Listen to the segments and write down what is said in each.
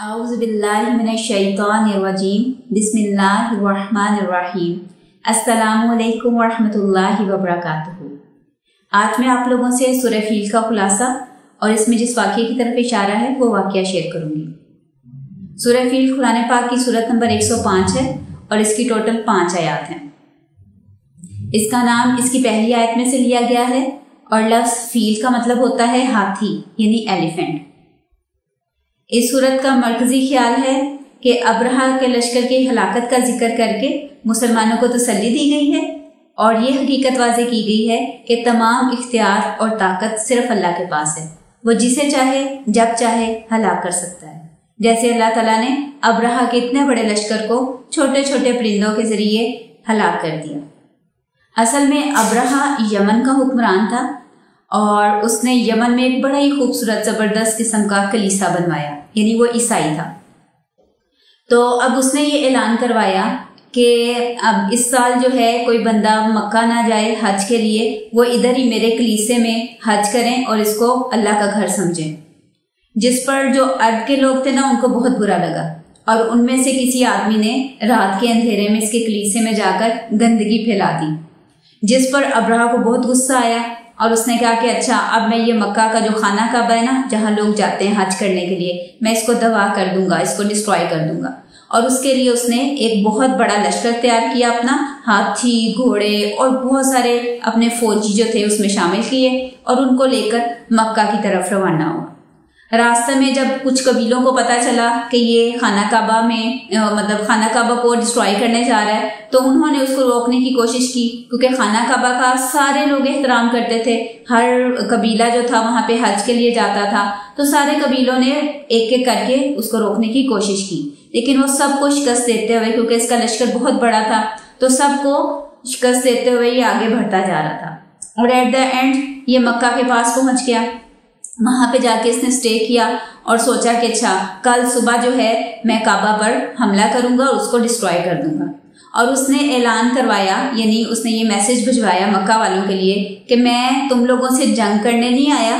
औज़ु बिल्लाहि मिनश शैतानिर रजीम बिस्मिल्लाहिर्रहमानिर रहीम अस्सलामु अलैकुम वरहमतुल्लाहि वबरकातुहू। आज मैं आप लोगों से सूरह फील का खुलासा और इसमें जिस वाक़ये की तरफ इशारा है वो वाक़या शेयर करूंगी। सूरह फील कुरान पाक की सूरत नंबर 105 है और इसकी टोटल 5 आयत हैं। इसका नाम इसकी पहली आयत में से लिया गया है और लफ्ज़ फील का मतलब होता है हाथी यानी एलिफेंट। इस सूरत का मरकजी ख्याल है कि अब्रहा के लश्कर की हलाकत का जिक्र करके मुसलमानों को तसल्ली दी गई है और ये हकीकत वाज़े की गई है कि तमाम इख्तियार और ताकत सिर्फ अल्लाह के पास है। वो जिसे चाहे जब चाहे हलाक कर सकता है। जैसे अल्लाह ताला ने अब्रहा के इतने बड़े लश्कर को छोटे छोटे परिंदों के जरिए हलाक कर दिया। असल में अब्रहा यमन का हुक्मरान था और उसने यमन में एक बड़ा ही खूबसूरत ज़बरदस्त किस्म का कलीसा बनवाया, यानी वो ईसाई था। तो अब उसने ये ऐलान करवाया कि अब इस साल जो है कोई बंदा मक्का ना जाए हज के लिए, वो इधर ही मेरे कलीसे में हज करें और इसको अल्लाह का घर समझें। जिस पर जो अरब के लोग थे ना, उनको बहुत बुरा लगा और उनमें से किसी आदमी ने रात के अंधेरे में इसके कलीसे में जाकर गंदगी फैला दी, जिस पर अब्रहा को बहुत गुस्सा आया और उसने कहा कि अच्छा, अब मैं ये मक्का का जो खाना काबा है ना, जहाँ लोग जाते हैं हज करने के लिए, मैं इसको तबाह कर दूंगा, इसको डिस्ट्रॉय कर दूंगा। और उसके लिए उसने एक बहुत बड़ा लश्कर तैयार किया, अपना हाथी, घोड़े और बहुत सारे अपने फौजी जो थे उसमें शामिल किए और उनको लेकर मक्का की तरफ रवाना हुआ। रास्ते में जब कुछ कबीलों को पता चला कि ये खाना काबा में मतलब खाना काबा को डिस्ट्रॉय करने जा रहा है, तो उन्होंने उसको रोकने की कोशिश की, क्योंकि खाना काबा का सारे लोग एहतराम करते थे। हर कबीला जो था वहां पे हज के लिए जाता था, तो सारे कबीलों ने एक एक करके उसको रोकने की कोशिश की, लेकिन वो सबको शिकस्त देते हुए, क्योंकि इसका लश्कर बहुत बड़ा था, तो सबको शिकस्त देते हुए ये आगे बढ़ता जा रहा था और एट द एंड ये मक्का के पास पहुंच गया। वहां पे जाके इसने स्टे किया और सोचा कि अच्छा, कल सुबह जो है मैं काबा पर हमला करूंगा और उसको डिस्ट्रॉय कर दूंगा। और उसने ऐलान करवाया, यानी उसने ये मैसेज भिजवाया मक्का वालों के लिए कि मैं तुम लोगों से जंग करने नहीं आया,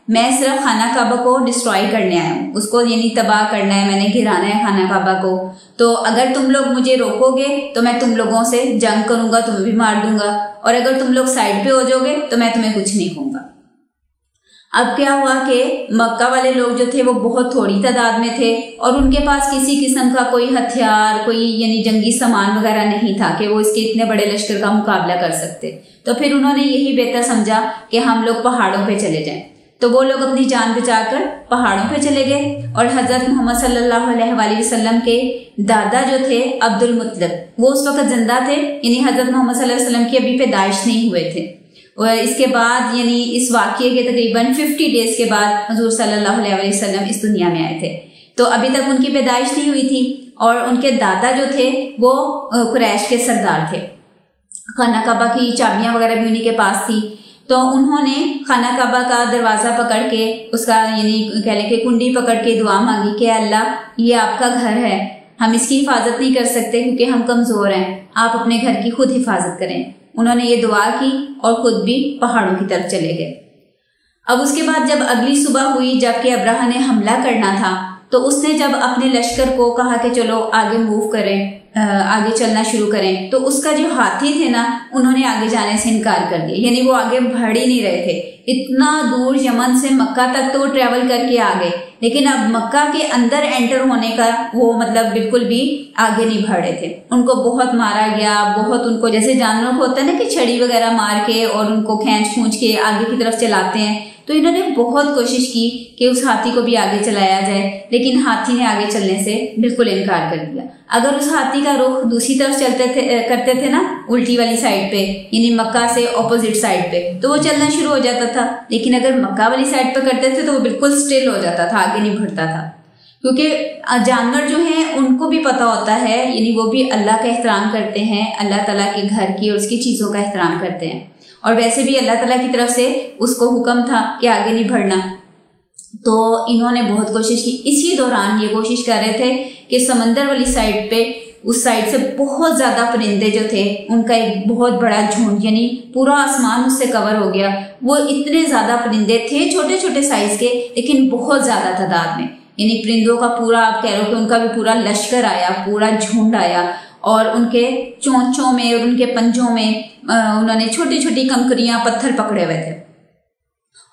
मैं सिर्फ खाना काबा को डिस्ट्रॉय करने आया हूँ, उसको यानी तबाह करना है, मैंने गिराना है खाना काबा को। तो अगर तुम लोग मुझे रोकोगे तो मैं तुम लोगों से जंग करूंगा, तुम्हें भी मार दूंगा, और अगर तुम लोग साइड पे हो जाओगे तो मैं तुम्हें कुछ नहीं कहूंगा। अब क्या हुआ कि मक्का वाले लोग जो थे वो बहुत थोड़ी तादाद में थे और उनके पास किसी किस्म का कोई हथियार, कोई यानी जंगी सामान वगैरह नहीं था कि वो इसके इतने बड़े लश्कर का मुकाबला कर सकते। तो फिर उन्होंने यही बेहतर समझा कि हम लोग पहाड़ों पे चले जाएं। तो वो लोग अपनी जान बचाकर पहाड़ों पे चले गए और हजरत मोहम्मद सल्लल्लाहु अलैहि वसल्लम के दादा जो थे अब्दुल मुत्तलिब, वो उस वक्त जिंदा थे, यानी हजरत मोहम्मद सल्लल्लाहु अलैहि वसल्लम की अभी पैदाइश नहीं हुए थे। और इसके बाद यानी इस वाक़ये के तकरीबन 50 डेज के बाद हुजूर सल्लल्लाहु अलैहि वसल्लम इस दुनिया में आए थे। तो अभी तक उनकी पैदाइश नहीं हुई थी और उनके दादा जो थे वो कुरैश के सरदार थे। खाना काबा की चाबियां वगैरह भी उन्हीं के पास थी। तो उन्होंने खाना काबा का दरवाज़ा पकड़ के, उसका यानी कह लें कि कुंडी पकड़ के दुआ मांगी कि अल्लाह, ये आपका घर है, हम इसकी हिफाजत नहीं कर सकते क्योंकि हम कमज़ोर हैं, आप अपने घर की खुद हिफाजत करें। उन्होंने ये दुआ की और खुद भी पहाड़ों की तरफ चले गए। अब उसके बाद जब अगली सुबह हुई, जबकि अब्रहा ने हमला करना था, तो उसने जब अपने लश्कर को कहा कि चलो आगे मूव करें, आगे चलना शुरू करें, तो उसका जो हाथी थे ना, उन्होंने आगे जाने से इनकार कर दिया, यानी वो आगे बढ़ ही नहीं रहे थे। इतना दूर यमन से मक्का तक तो वो ट्रेवल करके आ गए, लेकिन अब मक्का के अंदर एंटर होने का वो मतलब बिल्कुल भी आगे नहीं बढ़ रहे थे। उनको बहुत मारा गया, बहुत उनको, जैसे जानवरों को होता है ना कि छड़ी वगैरह मार के और उनको खींच खूंच के आगे की तरफ चलाते हैं, तो इन्होंने बहुत कोशिश की कि उस हाथी को भी आगे चलाया जाए, लेकिन हाथी ने आगे चलने से बिल्कुल इनकार कर दिया। अगर उस हाथी का रुख दूसरी तरफ करते थे ना, उल्टी वाली साइड पे, यानी मक्का से ऑपोजिट साइड पे, तो वो चलना शुरू हो जाता था। लेकिन अगर मक्का वाली साइड पे करते थे तो वो बिल्कुल स्टिल हो जाता था, आगे नहीं बढ़ता था। क्योंकि जानवर जो हैं उनको भी पता होता है, यानी वो भी अल्लाह का एहतराम करते हैं, अल्लाह ताला के घर की और उसकी चीज़ों का एहतराम करते हैं, और वैसे भी अल्लाह ताला की तरफ से उसको हुक्म था कि आगे नहीं बढ़ना। तो इन्होंने बहुत कोशिश की। इसी दौरान ये कोशिश कर रहे थे कि समंदर वाली साइड पे, उस साइड से बहुत ज़्यादा परिंदे जो थे उनका एक बहुत बड़ा झुंड, यानी पूरा आसमान उससे कवर हो गया। वो इतने ज़्यादा परिंदे थे, छोटे छोटे साइज के, लेकिन बहुत ज़्यादा तादाद में, यानी परिंदों का पूरा, आप कह रहे हो कि उनका भी पूरा लश्कर आया, पूरा झुंड आया, और उनके चोंचों में और उनके पंजों में उन्होंने छोटी छोटी कंकरियां, पत्थर पकड़े हुए थे,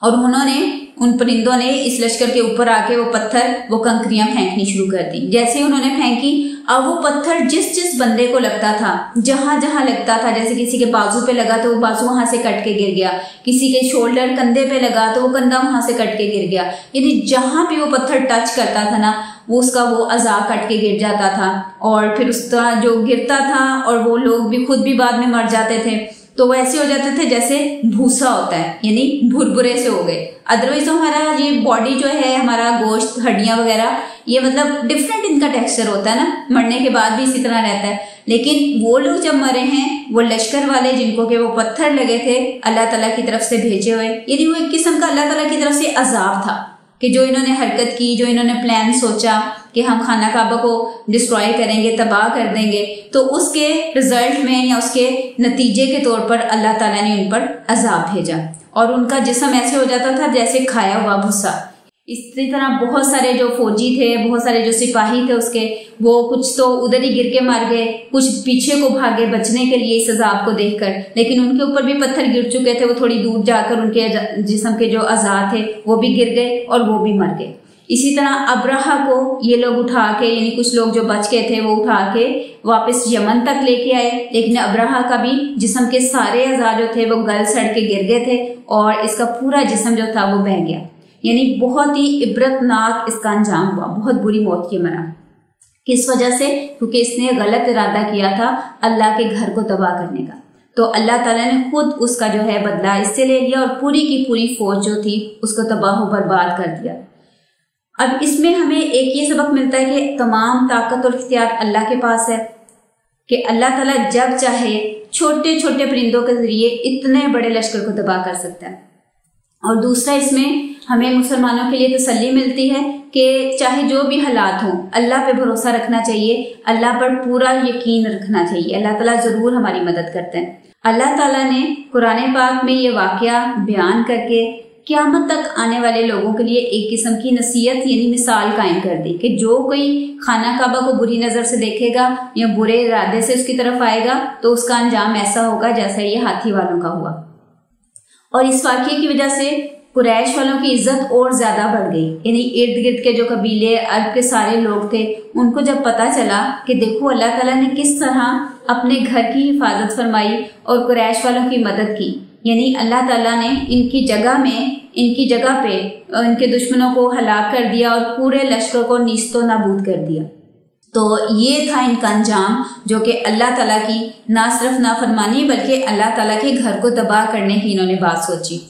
और उन्होंने, उन परिंदों ने इस लश्कर के ऊपर आके वो पत्थर, वो कंकरियां फेंकनी शुरू कर दी। जैसे ही उन्होंने फेंकी, अब वो पत्थर जिस जिस बंदे को लगता था, जहां जहां लगता था, जैसे किसी के बाजू पे लगा तो वो बाजू वहां से कट के गिर गया, किसी के शोल्डर, कंधे पे लगा तो वो कंधा वहां से कट के गिर गया, यानी जहां भी वो पत्थर टच करता था ना, वो उसका वो अज़ा कट के गिर जाता था, और फिर उसका जो गिरता था, और वो लोग भी खुद भी बाद में मर जाते थे। तो वो ऐसे हो जाते थे जैसे भूसा होता है, यानी भुरभुरे से हो गए। अदरवाइज तो हमारा ये बॉडी जो है, हमारा गोश्त, हड्डियां वगैरह, ये मतलब डिफरेंट इनका टेक्सचर होता है ना, मरने के बाद भी इसी तरह रहता है। लेकिन वो लोग जब मरे हैं, वो लश्कर वाले जिनको के वो पत्थर लगे थे अल्लाह ताला की तरफ से भेजे हुए, यानी वो एक किस्म का अल्लाह ताला की तरफ से अजाब था कि जो इन्होंने हरकत की, जो इन्होंने प्लान सोचा कि हम खाना काबा को डिस्ट्रॉय करेंगे, तबाह कर देंगे, तो उसके रिजल्ट में या उसके नतीजे के तौर पर अल्लाह ताला ने उन पर अजाब भेजा, और उनका जिस्म ऐसे हो जाता था जैसे खाया हुआ भूसा। इसी तरह बहुत सारे जो फौजी थे, बहुत सारे जो सिपाही थे उसके, वो कुछ तो उधर ही गिर के मर गए, कुछ पीछे को भागे बचने के लिए इस अजाब को देखकर, लेकिन उनके ऊपर भी पत्थर गिर चुके थे, वो थोड़ी दूर जाकर उनके जिस्म के जो अज़ा थे वो भी गिर गए और वो भी मर गए। इसी तरह अब्रहा को ये लोग उठा के, यानी कुछ लोग जो बच गए थे वो उठा के वापस यमन तक लेके आए, लेकिन अब्रहा का भी जिस्म के सारे अज़ा जो थे वो गल सड़ के गिर गए थे, और इसका पूरा जिस्म जो था वो बह गया। यानी बहुत ही इबरतनाक इसका अंजाम हुआ, बहुत बुरी मौत की मरा। किस वजह से? क्योंकि इसने गलत इरादा किया था अल्लाह के घर को तबाह करने का, तो अल्लाह ताला ने खुद उसका जो है बदला इससे ले लिया, और पूरी की पूरी फौज जो थी उसको तबाह बर्बाद कर दिया। अब इसमें हमें एक ये सबक मिलता है कि तमाम ताकत और इख्तियार अल्लाह के पास है, कि अल्लाह ताला जब चाहे छोटे छोटे परिंदों के जरिए इतने बड़े लश्कर को तबाह कर सकता है। और दूसरा, इसमें हमें मुसलमानों के लिए तसल्ली मिलती है कि चाहे जो भी हालात हों, अल्लाह पे भरोसा रखना चाहिए, अल्लाह पर पूरा यकीन रखना चाहिए, अल्लाह ताला जरूर हमारी मदद करते हैं। अल्लाह ताला ने कुरान पाक में ये वाकया बयान करके क़यामत तक आने वाले लोगों के लिए एक किस्म की नसीहत, यानी मिसाल कायम कर दी कि जो कोई खाना काबा को बुरी नजर से देखेगा या बुरे इरादे से उसकी तरफ आएगा तो उसका अंजाम ऐसा होगा जैसा ये हाथी वालों का हुआ। और इस वाकये की वजह से कुरैश वालों की इज्जत और ज्यादा बढ़ गई, यानी इर्द गिर्द के जो कबीले, अरब के सारे लोग थे, उनको जब पता चला कि देखो अल्लाह ताला ने किस तरह अपने घर की हिफाजत फरमाई और कुरैश वालों की मदद की, यानी अल्लाह ताला ने इनकी जगह पे इनके दुश्मनों को हलाक कर दिया और पूरे लश्कर को नीस्तो नाबूद कर दिया। तो ये था इनका अंजाम, जो कि अल्लाह ताला की ना सिर्फ नाफरमानी बल्कि अल्लाह ताला के घर को तबाह करने की इन्होंने बात सोची।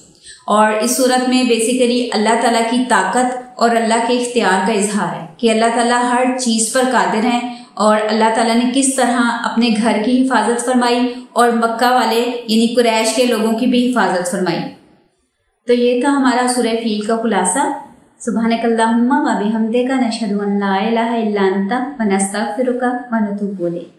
और इस सूरत में बेसिकली अल्लाह ताला की ताकत और अल्लाह के इख्तियार का इजहार है कि अल्लाह ताला हर चीज़ पर कादिर हैं, और अल्लाह ताला ने किस तरह अपने घर की हिफाजत फरमाई और मक्का वाले यानी कुरैश के लोगों की भी हिफाजत फरमाई। तो ये था हमारा सूरह फील का खुलासा। सुब्हानकल्लाहुम्मा व बिहम्दिका नशहदु अन ला इलाहा इल्ला अंता व नस्तगफिरुका व नतूबु इलैक।